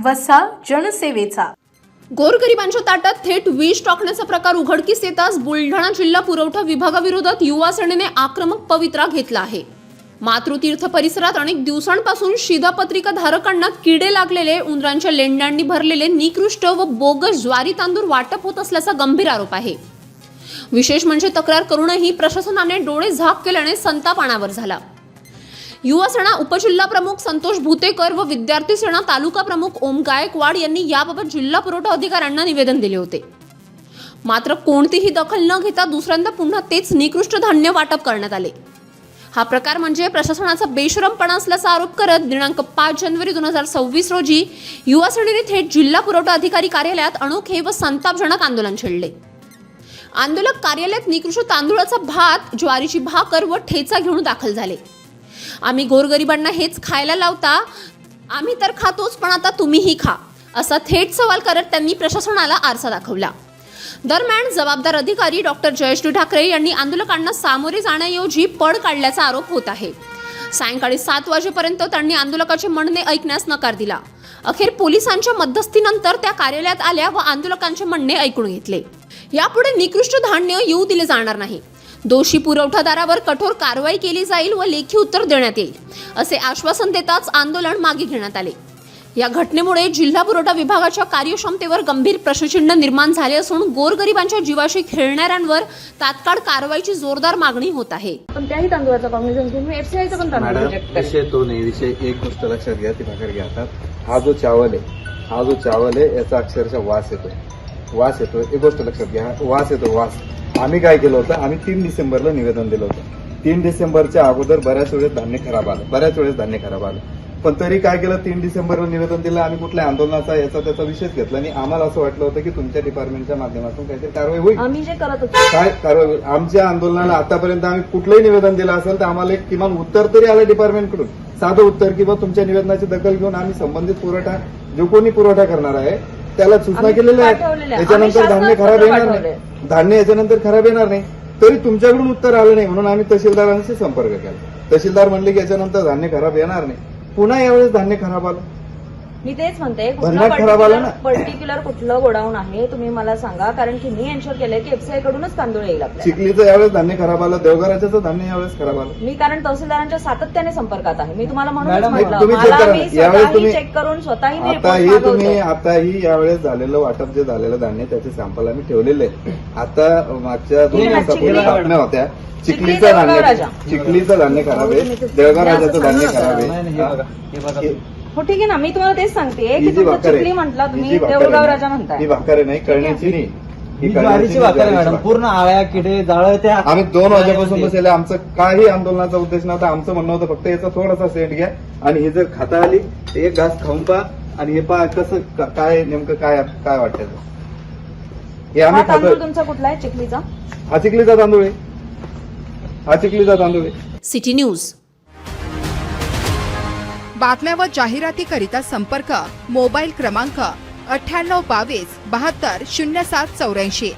वसा जनसेवेचा. गोरगरिबांच्या ताटात थेट विष टाकण्याचा प्रकार उघडकीस येताच बुलढाणा जिल्हा पुरवठा विभागाविरोधात युवा सेनेने आक्रमक पवित्रा घेतला आहे. मातृतीर्थ परिसरात अनेक दिवसांपासून शिधापत्रिका धारकांना किडे लागलेले, उंदरांच्या लेंड्यांनी भरलेले निकृष्ट व बोगस ज्वारी तांदूळ वाटप होत असल्याचा गंभीर आरोप आहे. विशेष म्हणजे तक्रार करूनही प्रशासनाने डोळे झाक केल्याने संताप अनावर झाला. युवा सेना उपजिल्हा प्रमुख संतोष भुतेकर व विद्यार्थी सेना तालुका प्रमुख ओम गायकवाड यांनी याबाबत जिल्हा पुरवठा अधिकाऱ्यांना निवेदन दिले होते. मात्र कोणतीही दखल न घेता दुसऱ्यांदा पुन्हा तेच निकृष्ट धान्य वाटप करण्यात आले. हा प्रकार म्हणजे प्रशासनाचा बेशरमपणा असल्याचा आरोप करत दिनांक 5 जानेवारी 2026 रोजी युवा सेनेने थेट जिल्हा पुरवठा अधिकारी कार्यालयात अनोखे व संतापजनक आंदोलन छेडले. आंदोलक कार्यालयात निकृष्ट तांदूळाचा भात, ज्वारीची भाकर व ठेचा घेऊन दाखल झाले. आम्ही गोरगरिबांना हेच खायला लावता, आम्ही तर खातोच पण आता तुम्हीही खा, असा थेट सवाल करत त्यांनी प्रशासनाला आरसा दाखवला. दरम्यान जबाबदार अधिकारी डॉक्टर जयश्री ठाकरे यांनी आंदोलकांना सामोरे जाण्याऐवजी पळ काढल्याचा आरोप होत आहे. सायंकाळी 7 वाजेपर्यंत त्यांनी आंदोलकाचे म्हणणे ऐकण्यास नकार दिला. अखेर पोलिसांच्या मध्यस्थीनंतर त्या कार्यालयात आल्या व आंदोलकांचे म्हणणे ऐकून घेतले. यापुढे निकृष्ट धान्य येऊ दिले जाणार नाही. दोषी पुरवठादारावर कठोर कारवाई केली जाईल व लेखी उत्तर देण्यात येईल, असे आश्वासन देताच आंदोलन मागे घेण्यात आले. या घटनेमुळे जिल्हा पुरवठा विभागाच्या कार्यक्षमतेवर गंभीर प्रश्नचिन्ह निर्माण झाले असून गोरगरिबांच्या जीवाशी खेळणाऱ्यांवर तात्काळ कारवाईची जोरदार मागणी होत आहे. पण त्याही तांदूळाचा कॉम्बिनेशन घेऊन एफसीआयचा पण तांदूळ रिजेक्ट करेल. विषय तो नाही. विषय एक गोष्ट लक्षात घ्या, ती भाकर घ्या. आता हा जो चावल आहे याचा अक्षरशः वास येतोय. एक गोष्ट लक्षात घ्या, वास. आम्ही काय केलं होतं, आम्ही 3 डिसेंबरला निवेदन दिलं होतं. 3 डिसेंबरच्या अगोदर बऱ्याच वेळेस धान्य खराब आलं. पण तरी काय केलं, 3 डिसेंबरला निवेदन दिलं. आम्ही कुठल्या आंदोलनाचा याचा त्याचा विषयच घेतला आणि आम्हाला असं वाटलं होतं की तुमच्या डिपार्टमेंटच्या माध्यमातून काहीतरी कारवाई होईल. आम्ही जे करत होतो काय कारवाई होईल? आमच्या आंदोलनाला आतापर्यंत आम्ही कुठलंही निवेदन दिलं असेल तर आम्हाला एक किमान उत्तर तरी आलं डिपार्टमेंटकडून, साधं उत्तर, किंवा तुमच्या निवेदनाची दखल घेऊन आम्ही संबंधित पुरवठा, जो कोणी पुरवठा करणार आहे त्याला सूचना केलेल्या आहेत. याच्यानंतर धान्य खराब येणार नाही. तरी तुमच्याकडून उत्तर आलं नाही म्हणून आम्ही तहसीलदारांशी संपर्क केला. तहसीलदार म्हणले की याच्यानंतर धान्य खराब येणार नाही. पुन्हा यावेळेस धान्य खराब आलं. मी तेच म्हणते, खराब आलं ना. पर्टिक्युलर कुठलं गोडाऊन आहे तुम्ही मला सांगा, कारण की मी एन्शुअर केलंय की एफसीआय कडूनच तांदूळ येईल आपल्याला. चिखलीचं यावेळेस धान्य खराब आलं, देवघराचं धान्य यावेळेस खराब आलं. मी कारण तहसीलदारांच्या सातत्याने संपर्कात आहे. मी तुम्हाला म्हणून तुम्ही म्हटलं, check मला करा. मी यावेळेस स्वतःही तुम्ही- चेक करून स्वतःही मी आताही report तुम्ही मागवतो. आताही यावेळेस झालेलं वाटप, जे झालेलं धान्य त्याचे सॅम्पल आम्ही ठेवलेले आहे. आता मागच्या 2 दिवसापूर्वी बातम्या होत्या, चिखलीचं धान्य खराब आहे, देवघर राजाचं धान्य खराब आहे. हो ठीक आहे ना, मी तुम्हाला तेच सांगते ही की जी तुमचं भाकर चिखली आहे, म्हटलं, ही तुम्ही जी भाकर देऊळगाव आहे राजा ना, म्हणताय. ही भाकर आहे नाही, कळण्याची नाही. ही ज्वारीची भाकर आहे मॅडम, पूर्ण आळ्या, किडे, जाळं त्या. आम्ही 2 वाजेपासून बसलेले. आमचं काही आंदोलनाचा उद्देश नव्हता. आमचं म्हणणं होतं फक्त याचा थोडासा सेंट घ्या आणि ही जर खाता आली तर एक घास खाऊन पहा आणि हे पहा कसं काय नेमकं काय वाटतं हे हा आम्ही तांदूळ खातो. तुमचा कुठला आहे चिखलीचा? हा चिखलीचा तांदूळ आहे. City news. बातम्या व जाहिरातीकरिता संपर्क मोबाईल क्रमांक 9822 72 0784.